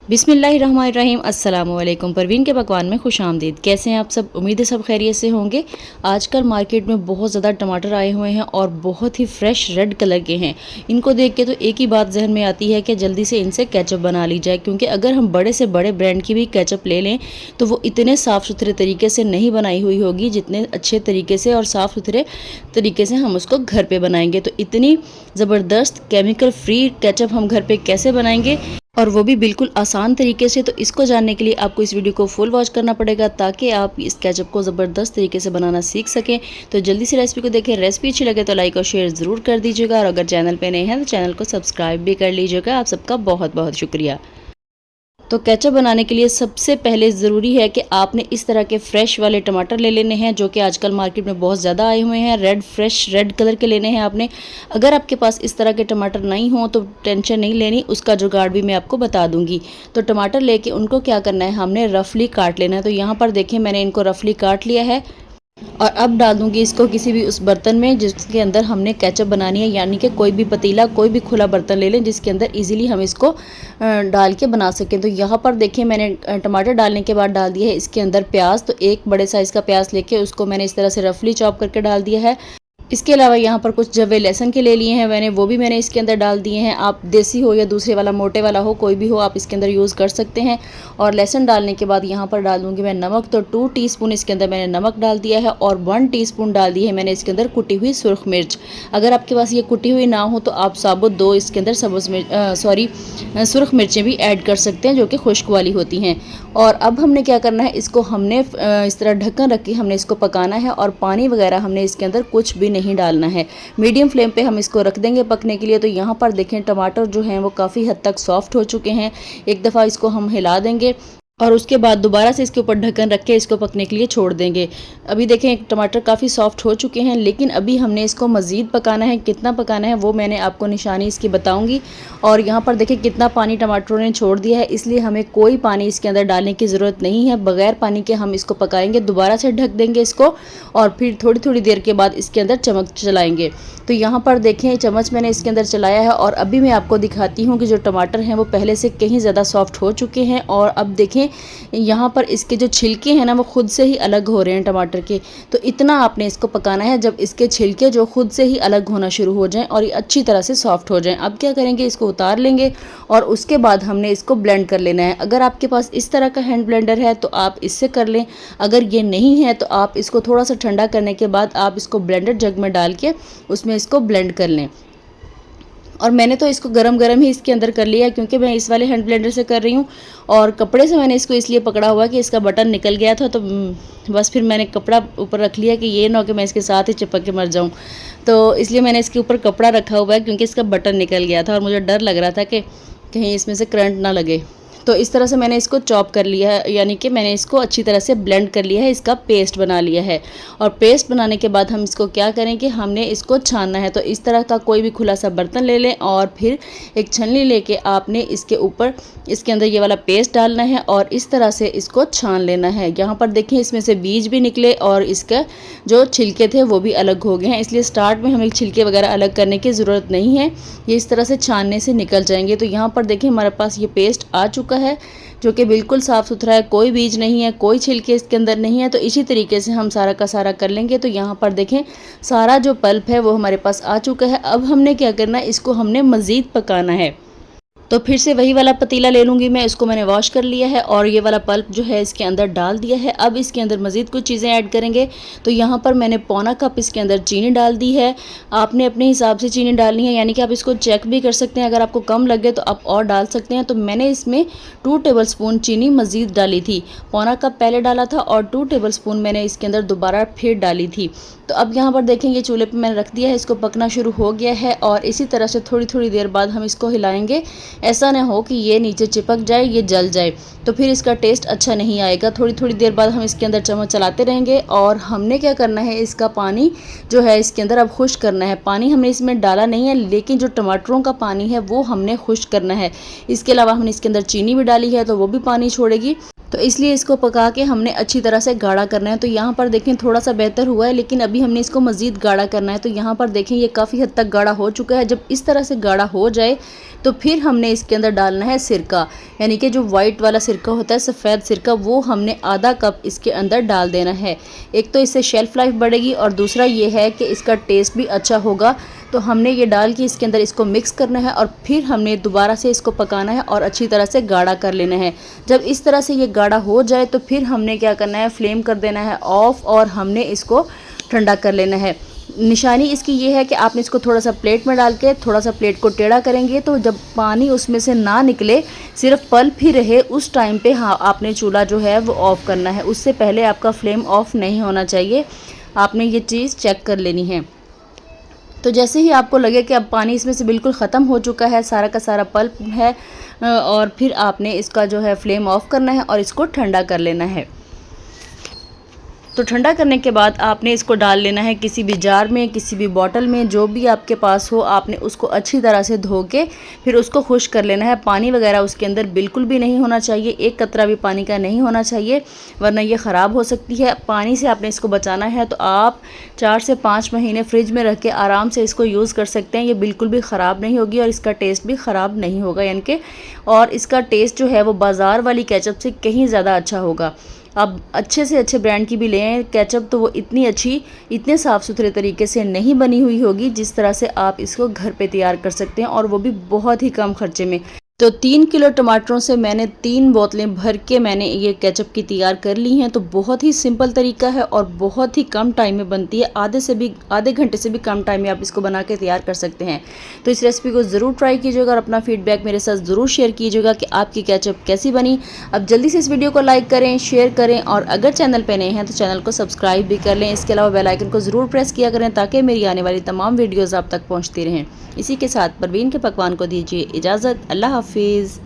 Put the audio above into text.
बिस्मिल्लाहिर्रहमानिर्रहीम अस्सलाम वालेकुम। परवीन के पकवान में खुश आमदीद। कैसे हैं आप सब? उम्मीद है सब खैरियत से होंगे। आजकल मार्केट में बहुत ज़्यादा टमाटर आए हुए हैं और बहुत ही फ्रेश रेड कलर के हैं। इनको देख के तो एक ही बात जहन में आती है कि जल्दी से इनसे केचप बना ली जाए, क्योंकि अगर हम बड़े से बड़े ब्रांड की भी केचप ले लें तो वो इतने साफ़ सुथरे तरीके से नहीं बनाई हुई होगी जितने अच्छे तरीके से और साफ़ सुथरे तरीके से हम उसको घर पर बनाएंगे। तो इतनी ज़बरदस्त केमिकल फ्री केचप हम घर पर कैसे बनाएंगे, और वो भी बिल्कुल आसान तरीके से। तो इसको जानने के लिए आपको इस वीडियो को फुल वॉच करना पड़ेगा ताकि आप इस केचप को ज़बरदस्त तरीके से बनाना सीख सकें। तो जल्दी से रेसिपी को देखें। रेसिपी अच्छी लगे तो लाइक और शेयर ज़रूर कर दीजिएगा, और अगर चैनल पे नए हैं तो चैनल को सब्सक्राइब भी कर लीजिएगा। आप सबका बहुत बहुत शुक्रिया। तो केचप बनाने के लिए सबसे पहले ज़रूरी है कि आपने इस तरह के फ्रेश वाले टमाटर ले लेने हैं, जो कि आजकल मार्केट में बहुत ज़्यादा आए हुए हैं। फ्रेश रेड कलर के लेने हैं आपने। अगर आपके पास इस तरह के टमाटर नहीं हो तो टेंशन नहीं लेनी, उसका जुगाड़ भी मैं आपको बता दूंगी। तो टमाटर लेके उनको क्या करना है, हमने रफली काट लेना है। तो यहाँ पर देखें मैंने इनको रफली काट लिया है, और अब डाल दूंगी इसको किसी भी उस बर्तन में जिसके अंदर हमने केचप बनानी है। यानी कि कोई भी पतीला, कोई भी खुला बर्तन ले लें जिसके अंदर इजीली हम इसको डाल के बना सकें। तो यहाँ पर देखिए मैंने टमाटर डालने के बाद डाल दिया है इसके अंदर प्याज। तो एक बड़े साइज़ का प्याज लेके उसको मैंने इस तरह से रफली चॉप करके डाल दिया है। इसके अलावा यहाँ पर कुछ जवे लहसुन के ले लिए हैं मैंने, वो भी मैंने इसके अंदर डाल दिए हैं। आप देसी हो या दूसरे वाला मोटे वाला हो, कोई भी हो, आप इसके अंदर यूज़ कर सकते हैं। और लहसुन डालने के बाद यहाँ पर डाल दूँगी मैं नमक। तो 2 टीस्पून इसके अंदर मैंने नमक डाल दिया है, और 1 टीस्पून डाल दी है मैंने इसके अंदर कुटी हुई सुरख मिर्च। अगर आपके पास ये कुटी हुई ना हो तो आप साबुत 2 इसके अंदर सुरख मिर्चें भी ऐड कर सकते हैं, जो कि खुश्क वाली होती हैं। और अब हमने क्या करना है, इसको हमने इस तरह ढक्कन रख के हमने इसको पकाना है, और पानी वगैरह हमने इसके अंदर कुछ भी नहीं डालना है। मीडियम फ्लेम पे हम इसको रख देंगे पकने के लिए। तो यहाँ पर देखें टमाटर जो हैं वो काफ़ी हद तक सॉफ्ट हो चुके हैं। एक दफ़ा इसको हम हिला देंगे और उसके बाद दोबारा से इसके ऊपर ढक्कन रख के इसको पकने के लिए छोड़ देंगे। अभी देखें टमाटर काफ़ी सॉफ्ट हो चुके हैं, लेकिन अभी हमने इसको मज़ीद पकाना है। कितना पकाना है वो मैंने आपको निशानी इसकी बताऊंगी। और यहाँ पर देखें कितना पानी टमाटरों ने छोड़ दिया है, इसलिए हमें कोई पानी इसके अंदर डालने की ज़रूरत नहीं है। बगैर पानी के हम इसको पकाएंगे। दोबारा से ढक देंगे इसको, और फिर थोड़ी थोड़ी देर के बाद इसके अंदर चम्मच चलाएँगे। तो यहाँ पर देखें चम्मच मैंने इसके अंदर चलाया है, और अभी मैं आपको दिखाती हूँ कि जो टमाटर हैं वो पहले से कहीं ज़्यादा सॉफ्ट हो चुके हैं। और अब देखें यहाँ पर इसके जो छिलके हैं ना वो खुद से ही अलग हो रहे हैं टमाटर के। तो इतना आपने इसको पकाना है जब इसके छिलके जो खुद से ही अलग होना शुरू हो जाएं और ये अच्छी तरह से सॉफ्ट हो जाएं। अब क्या करेंगे, इसको उतार लेंगे और उसके बाद हमने इसको ब्लेंड कर लेना है। अगर आपके पास इस तरह का हैंड ब्लेंडर है तो आप इससे कर लें। अगर ये नहीं है तो आप इसको थोड़ा सा ठंडा करने के बाद आप इसको ब्लेंडर जग में डाल के उसमें इसको ब्लेंड कर लें। और मैंने तो इसको गरम गरम ही इसके अंदर कर लिया, क्योंकि मैं इस वाले हैंड ब्लेंडर से कर रही हूँ। और कपड़े से मैंने इसको इसलिए पकड़ा हुआ कि इसका बटन निकल गया था, तो बस फिर मैंने कपड़ा ऊपर रख लिया कि ये ना हो कि मैं इसके साथ ही चिपक के मर जाऊँ। तो इसलिए मैंने इसके ऊपर कपड़ा रखा हुआ है, क्योंकि इसका बटन निकल गया था और मुझे डर लग रहा था कि कहीं इसमें से करंट ना लगे। तो इस तरह से मैंने इसको चॉप कर लिया है, यानी कि मैंने इसको अच्छी तरह से ब्लेंड कर लिया है, इसका पेस्ट बना लिया है। और पेस्ट बनाने के बाद हम इसको क्या करेंगे, हमने इसको छानना है। तो इस तरह का कोई भी खुला सा बर्तन ले लें, और फिर एक छलनी लेके आपने इसके ऊपर इसके अंदर ये वाला पेस्ट डालना है और इस तरह से इसको छान लेना है। यहाँ पर देखिए इसमें से बीज भी निकले और इसका जो छिलके थे वो भी अलग हो गए हैं, इसलिए स्टार्ट में हमें छिलके वगैरह अलग करने की ज़रूरत नहीं है। ये इस तरह से छानने से निकल जाएंगे। तो यहाँ पर देखिए हमारे पास ये पेस्ट आ चुका है, जो कि बिल्कुल साफ़ सुथरा है, कोई बीज नहीं है, कोई छिलके इसके अंदर नहीं है। तो इसी तरीके से हम सारा का सारा कर लेंगे। तो यहाँ पर देखें सारा जो पल्प है वो हमारे पास आ चुका है। अब हमने क्या करना है, इसको हमने मज़ीद पकाना है। तो फिर से वही वाला पतीला ले लूँगी मैं, इसको मैंने वॉश कर लिया है और ये वाला पल्प जो है इसके अंदर डाल दिया है। अब इसके अंदर मज़ीद कुछ चीज़ें ऐड करेंगे। तो यहाँ पर मैंने पौना कप इसके अंदर चीनी डाल दी है। आपने अपने हिसाब से चीनी डालनी है, यानी कि आप इसको चेक भी कर सकते हैं, अगर आपको कम लगे तो आप और डाल सकते हैं। तो मैंने इसमें 2 टेबलस्पून चीनी मज़ीद डाली थी। पौना कप पहले डाला था और 2 टेबलस्पून मैंने इसके अंदर दोबारा फिर डाली थी। तो अब यहाँ पर देखेंगे चूल्हे पे मैंने रख दिया है, इसको पकना शुरू हो गया है। और इसी तरह से थोड़ी थोड़ी देर बाद हम इसको हिलाएंगे। ऐसा ना हो कि ये नीचे चिपक जाए, ये जल जाए, तो फिर इसका टेस्ट अच्छा नहीं आएगा। थोड़ी थोड़ी देर बाद हम इसके अंदर चम्मच चलाते रहेंगे। और हमने क्या करना है, इसका पानी जो है इसके अंदर अब खुश्क करना है। पानी हमने इसमें डाला नहीं है, लेकिन जो टमाटरों का पानी है वो हमने खुश्क करना है। इसके अलावा हमने इसके अंदर चीनी भी डाली है, तो वो भी पानी छोड़ेगी। तो इसलिए इसको पका के हमने अच्छी तरह से गाढ़ा करना है। तो यहाँ पर देखें थोड़ा सा बेहतर हुआ है, लेकिन अभी हमने इसको मज़ीद गाढ़ा करना है। तो यहाँ पर देखें ये काफ़ी हद तक गाढ़ा हो चुका है। जब इस तरह से गाढ़ा हो जाए तो फिर हमने इसके अंदर डालना है सिरका, यानी कि जो वाइट वाला सिरका होता है, सफ़ेद सिरका, वो हमने आधा कप इसके अंदर डाल देना है। एक तो इससे शेल्फ़ लाइफ बढ़ेगी और दूसरा ये है कि इसका टेस्ट भी अच्छा होगा। तो हमने ये डाल के इसके अंदर इसको मिक्स करना है और फिर हमने दोबारा से इसको पकाना है और अच्छी तरह से गाढ़ा कर लेना है। जब इस तरह से ये गाढ़ा हो जाए तो फिर हमने क्या करना है, फ्लेम कर देना है ऑफ़ और हमने इसको ठंडा कर लेना है। निशानी इसकी ये है कि आपने इसको थोड़ा सा प्लेट में डाल के थोड़ा सा प्लेट को टेढ़ा करेंगे तो जब पानी उसमें से ना निकले, सिर्फ पल्प ही रहे, उस टाइम पे हाँ आपने चूल्हा जो है वो ऑफ़ करना है। उससे पहले आपका फ्लेम ऑफ़ नहीं होना चाहिए। आपने ये चीज़ चेक कर लेनी है। तो जैसे ही आपको लगे कि अब पानी इसमें से बिल्कुल ख़त्म हो चुका है, सारा का सारा पल्प है, और फिर आपने इसका जो है फ्लेम ऑफ़ करना है और इसको ठंडा कर लेना है। तो ठंडा करने के बाद आपने इसको डाल लेना है किसी भी जार में, किसी भी बॉटल में, जो भी आपके पास हो। आपने उसको अच्छी तरह से धो के फिर उसको खुश्क कर लेना है। पानी वगैरह उसके अंदर बिल्कुल भी नहीं होना चाहिए, एक कतरा भी पानी का नहीं होना चाहिए, वरना ये ख़राब हो सकती है। पानी से आपने इसको बचाना है। तो आप 4 से 5 महीने फ्रिज में रख के आराम से इसको यूज़ कर सकते हैं। ये बिल्कुल भी ख़राब नहीं होगी और इसका टेस्ट भी ख़राब नहीं होगा, यानी कि और इसका टेस्ट जो है वो बाज़ार वाली केचप से कहीं ज़्यादा अच्छा होगा। अब अच्छे से अच्छे ब्रांड की भी लें केचप, तो वो इतनी अच्छी, इतने साफ़ सुथरे तरीके से नहीं बनी हुई होगी जिस तरह से आप इसको घर पे तैयार कर सकते हैं, और वो भी बहुत ही कम खर्चे में। तो 3 किलो टमाटरों से मैंने 3 बोतलें भर के मैंने ये केचप की तैयार कर ली हैं। तो बहुत ही सिंपल तरीका है और बहुत ही कम टाइम में बनती है। आधे घंटे से भी कम टाइम में आप इसको बना के तैयार कर सकते हैं। तो इस रेसिपी को ज़रूर ट्राई कीजिएगा और अपना फीडबैक मेरे साथ ज़रूर शेयर कीजिएगा कि आपकी केचप कैसी बनी। अब जल्दी से इस वीडियो को लाइक करें, शेयर करें, और अगर चैनल पर नए हैं तो चैनल को सब्सक्राइब भी कर लें। इसके अलावा बेल आइकन को ज़रूर प्रेस किया करें ताकि मेरी आने वाली तमाम वीडियोज़ आप तक पहुँचती रहें। इसी के साथ परवीन के पकवान को दीजिए इजाज़त। अल्लाह हाफिज़।